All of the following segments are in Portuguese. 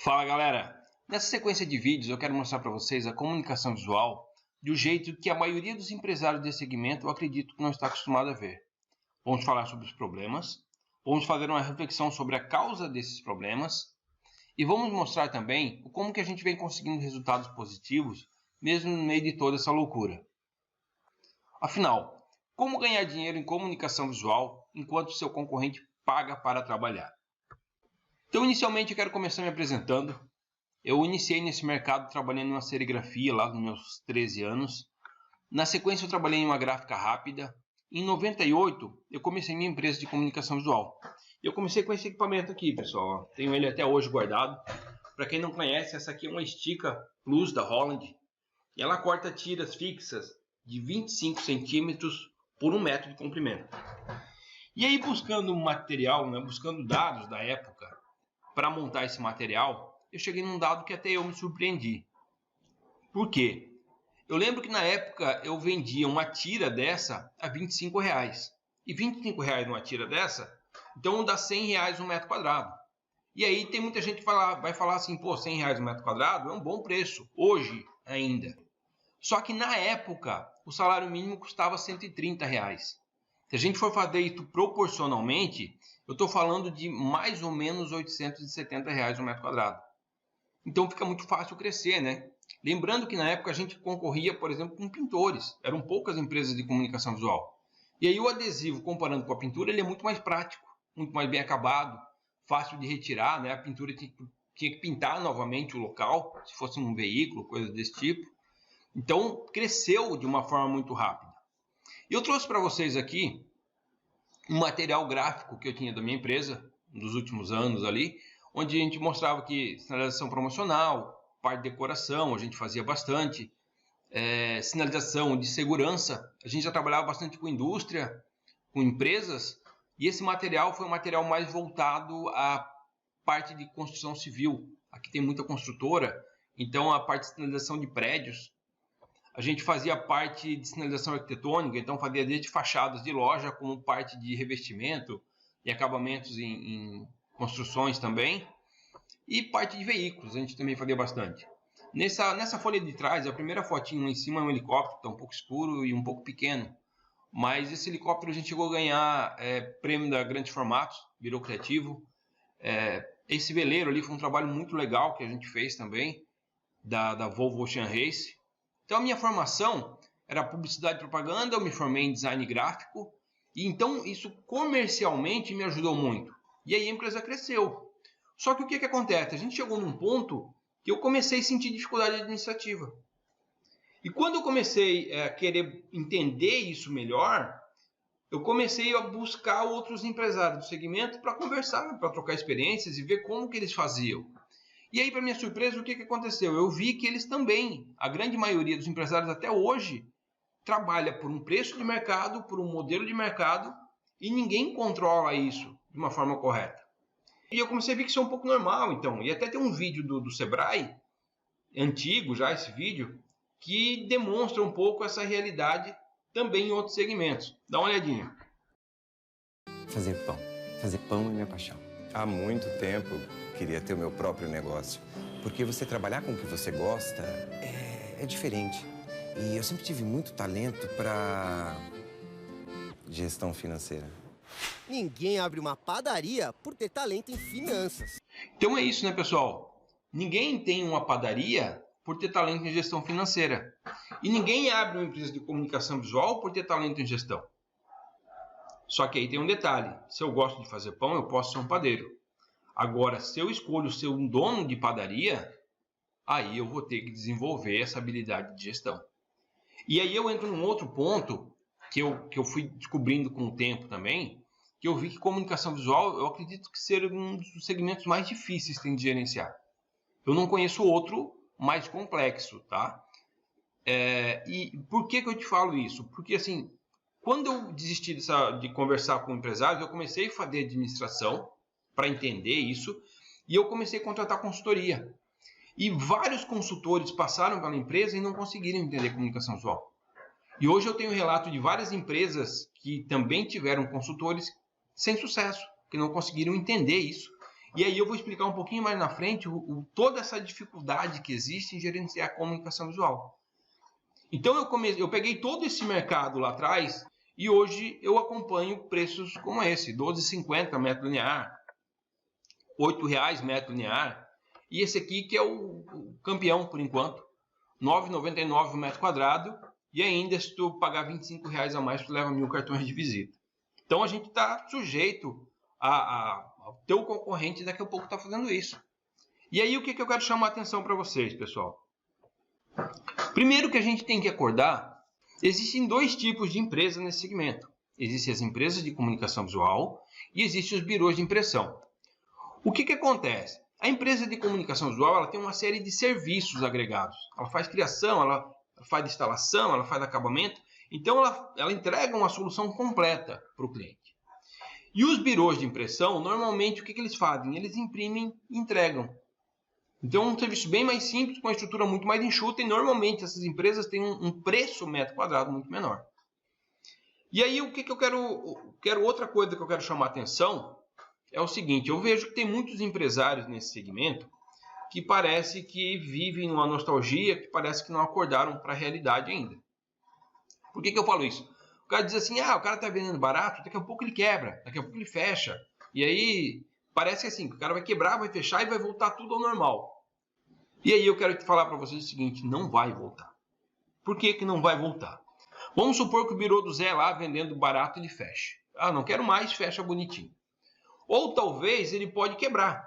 Fala galera, nessa sequência de vídeos eu quero mostrar para vocês a comunicação visual de um jeito que a maioria dos empresários desse segmento eu acredito que não está acostumado a ver. Vamos falar sobre os problemas, vamos fazer uma reflexão sobre a causa desses problemas e vamos mostrar também como que a gente vem conseguindo resultados positivos mesmo no meio de toda essa loucura. Afinal, como ganhar dinheiro em comunicação visual enquanto seu concorrente paga para trabalhar? Então, inicialmente, eu quero começar me apresentando. Eu iniciei nesse mercado trabalhando em uma serigrafia lá nos meus 13 anos. Na sequência, eu trabalhei em uma gráfica rápida. Em 98, eu comecei minha empresa de comunicação visual. Eu comecei com esse equipamento aqui, pessoal. Tenho ele até hoje guardado. Para quem não conhece, essa aqui é uma Estica Plus da Holland. E ela corta tiras fixas de 25 centímetros por 1 metro de comprimento. E aí, buscando material, buscando dados da época, para montar esse material, eu cheguei num dado que até eu me surpreendi. Por quê? Eu lembro que na época eu vendia uma tira dessa a R$25. E R$25 numa tira dessa, então dá R$100 um metro quadrado. E aí tem muita gente que vai falar assim, pô, R$100 um metro quadrado é um bom preço, hoje ainda. Só que na época o salário mínimo custava R$130. Se a gente for fazer isso proporcionalmente, eu estou falando de mais ou menos R$870 um metro quadrado. Então fica muito fácil crescer, né? Lembrando que na época a gente concorria, por exemplo, com pintores. Eram poucas empresas de comunicação visual. E aí o adesivo, comparando com a pintura, ele é muito mais prático, muito mais bem acabado, fácil de retirar, né? A pintura tinha que pintar novamente o local, se fosse um veículo, coisa desse tipo. Então cresceu de uma forma muito rápida. E eu trouxe para vocês aqui um material gráfico que eu tinha da minha empresa nos últimos anos ali, onde a gente mostrava que sinalização promocional, parte de decoração, a gente fazia bastante, sinalização de segurança, a gente já trabalhava bastante com indústria, com empresas, e esse material foi um material mais voltado à parte de construção civil. Aqui tem muita construtora, então a parte de sinalização de prédios, a gente fazia parte de sinalização arquitetônica, então fazia desde fachadas de loja, como parte de revestimento e acabamentos em construções também. E parte de veículos, a gente também fazia bastante. Nessa folha de trás, a primeira fotinha lá em cima é um helicóptero, está um pouco escuro e um pouco pequeno. Mas esse helicóptero a gente chegou a ganhar prêmio da Grandes Formatos, virou criativo. Esse veleiro ali foi um trabalho muito legal que a gente fez também, da Volvo Ocean Race. Então a minha formação era publicidade e propaganda, eu me formei em design gráfico, e então isso comercialmente me ajudou muito. E aí a empresa cresceu. Só que o que acontece? A gente chegou num ponto que eu comecei a sentir dificuldade administrativa. E quando eu comecei a querer entender isso melhor, eu comecei a buscar outros empresários do segmento para conversar, para trocar experiências e ver como que eles faziam. E aí, para minha surpresa, o que aconteceu? Eu vi que eles também, a grande maioria dos empresários até hoje, trabalha por um preço de mercado, por um modelo de mercado, e ninguém controla isso de uma forma correta. E eu comecei a ver que isso é um pouco normal, então. E até tem um vídeo do Sebrae, antigo já esse vídeo, que demonstra um pouco essa realidade também em outros segmentos. Dá uma olhadinha. Fazer pão é minha paixão. Há muito tempo queria ter o meu próprio negócio. Porque você trabalhar com o que você gosta é diferente. E eu sempre tive muito talento para gestão financeira. Ninguém abre uma padaria por ter talento em finanças. Então é isso, né, pessoal? Ninguém tem uma padaria por ter talento em gestão financeira. E ninguém abre uma empresa de comunicação visual por ter talento em gestão. Só que aí tem um detalhe. Se eu gosto de fazer pão, eu posso ser um padeiro. Agora, se eu escolho ser um dono de padaria, aí eu vou ter que desenvolver essa habilidade de gestão. E aí eu entro num outro ponto que eu fui descobrindo com o tempo também, que eu vi que comunicação visual, eu acredito que seja um dos segmentos mais difíceis que tem de gerenciar. Eu não conheço outro mais complexo, tá? E por que eu te falo isso? Porque, assim, quando eu desisti de conversar com empresários, eu comecei a fazer administração para entender isso, e eu comecei a contratar consultoria. E vários consultores passaram pela empresa e não conseguiram entender comunicação visual. E hoje eu tenho relato de várias empresas que também tiveram consultores sem sucesso, que não conseguiram entender isso. E aí eu vou explicar um pouquinho mais na frente toda essa dificuldade que existe em gerenciar a comunicação visual. Então eu peguei todo esse mercado lá atrás e hoje eu acompanho preços como esse, R$ 12,50 metro linear, R$ 8,00 metro linear, e esse aqui que é o campeão por enquanto, R$ 9,99 metro quadrado, e ainda se tu pagar R$ 25,00 a mais, tu leva 1.000 cartões de visita. Então a gente está sujeito ao teu concorrente daqui a pouco está fazendo isso. E aí o que eu quero chamar a atenção para vocês, pessoal? Primeiro que a gente tem que acordar, existem dois tipos de empresas nesse segmento. Existem as empresas de comunicação visual e existem os birôs de impressão. O que acontece? A empresa de comunicação visual ela tem uma série de serviços agregados. Ela faz criação, ela faz instalação, ela faz acabamento. Então ela entrega uma solução completa para o cliente. E os birôs de impressão, normalmente o que eles fazem? Eles imprimem e entregam. Então é um serviço bem mais simples, com uma estrutura muito mais enxuta, e normalmente essas empresas têm um preço metro quadrado muito menor. E aí o que eu quero outra coisa que eu quero chamar a atenção é o seguinte: eu vejo que tem muitos empresários nesse segmento que parece que vivem numa nostalgia, que parece que não acordaram para a realidade ainda. Por que eu falo isso? O cara diz assim, o cara está vendendo barato, daqui a pouco ele quebra, daqui a pouco ele fecha. E aí parece que assim, o cara vai quebrar, vai fechar e vai voltar tudo ao normal. E aí eu quero falar para vocês o seguinte: não vai voltar. Por que não vai voltar? Vamos supor que o birô do Zé lá vendendo barato ele feche. Não quero mais, fecha bonitinho. Ou talvez ele pode quebrar.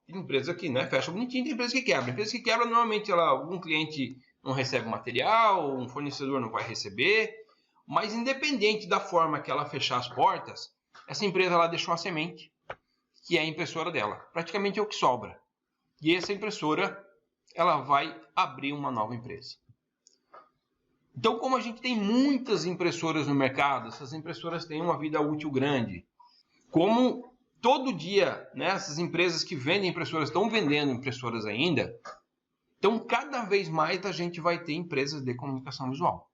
Tem empresa que fecha bonitinho, tem empresa que quebra. Empresa que quebra normalmente algum cliente não recebe material, um fornecedor não vai receber. Mas independente da forma que ela fechar as portas, essa empresa lá deixou uma semente, que é a impressora dela. Praticamente é o que sobra. E essa impressora, ela vai abrir uma nova empresa. Então, como a gente tem muitas impressoras no mercado, essas impressoras têm uma vida útil grande. Como todo dia, essas empresas que vendem impressoras estão vendendo impressoras ainda, então cada vez mais a gente vai ter empresas de comunicação visual.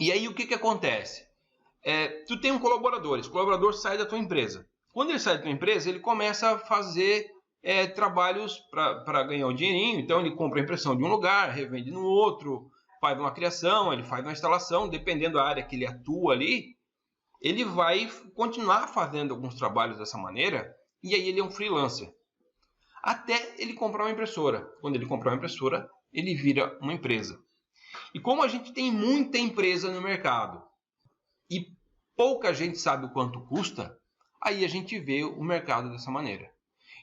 E aí o que acontece? Tu tem um colaborador, esse colaborador sai da tua empresa. Quando ele sai da tua empresa, ele começa a fazer trabalhos para ganhar um dinheirinho. Então ele compra a impressão de um lugar, revende no outro, faz uma criação, ele faz uma instalação, dependendo da área que ele atua ali, ele vai continuar fazendo alguns trabalhos dessa maneira, e aí ele é um freelancer. Até ele comprar uma impressora. Quando ele comprar uma impressora, ele vira uma empresa. E como a gente tem muita empresa no mercado e pouca gente sabe o quanto custa, aí a gente vê o mercado dessa maneira.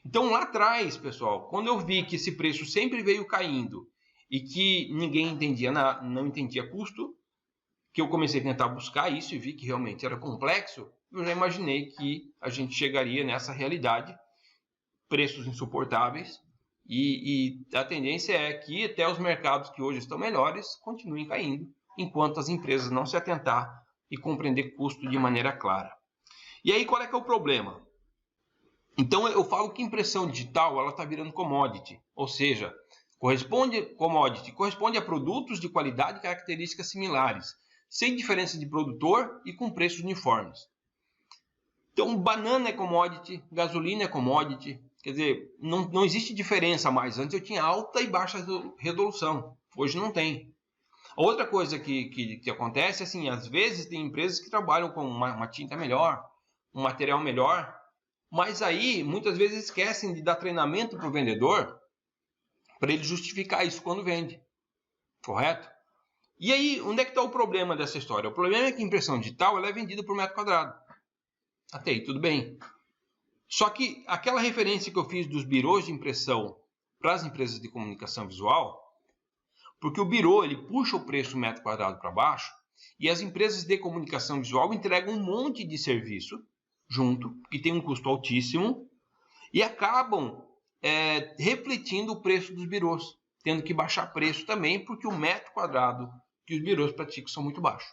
Então lá atrás, pessoal, quando eu vi que esse preço sempre veio caindo e que ninguém entendia não entendia custo, que eu comecei a tentar buscar isso e vi que realmente era complexo, eu já imaginei que a gente chegaria nessa realidade, preços insuportáveis, e a tendência é que até os mercados que hoje estão melhores continuem caindo, enquanto as empresas não se atentar e compreender custo de maneira clara. E aí qual é que é o problema? Então eu falo que impressão digital ela está virando commodity, ou seja, corresponde a produtos de qualidade e características similares, sem diferença de produtor e com preços uniformes. Então banana é commodity, gasolina é commodity, quer dizer, não existe diferença mais. Antes eu tinha alta e baixa resolução, hoje não tem. A outra coisa que acontece é assim, às vezes tem empresas que trabalham com uma tinta melhor, um material melhor, mas aí muitas vezes esquecem de dar treinamento para o vendedor para ele justificar isso quando vende, correto? E aí, onde é que está o problema dessa história? O problema é que a impressão digital ela é vendida por metro quadrado. Até aí, tudo bem. Só que aquela referência que eu fiz dos birôs de impressão para as empresas de comunicação visual, porque o birô ele puxa o preço metro quadrado para baixo e as empresas de comunicação visual entregam um monte de serviço junto, que tem um custo altíssimo, e acabam refletindo o preço dos birôs, tendo que baixar preço também, porque o metro quadrado que os birôs praticam são muito baixos.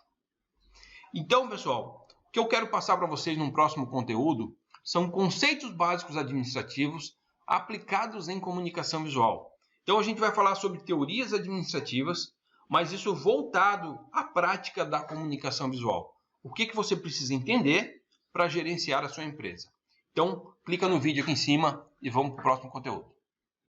Então, pessoal, o que eu quero passar para vocês num próximo conteúdo são conceitos básicos administrativos aplicados em comunicação visual. Então, a gente vai falar sobre teorias administrativas, mas isso voltado à prática da comunicação visual. O que você precisa entender para gerenciar a sua empresa. Então, clica no vídeo aqui em cima e vamos para o próximo conteúdo.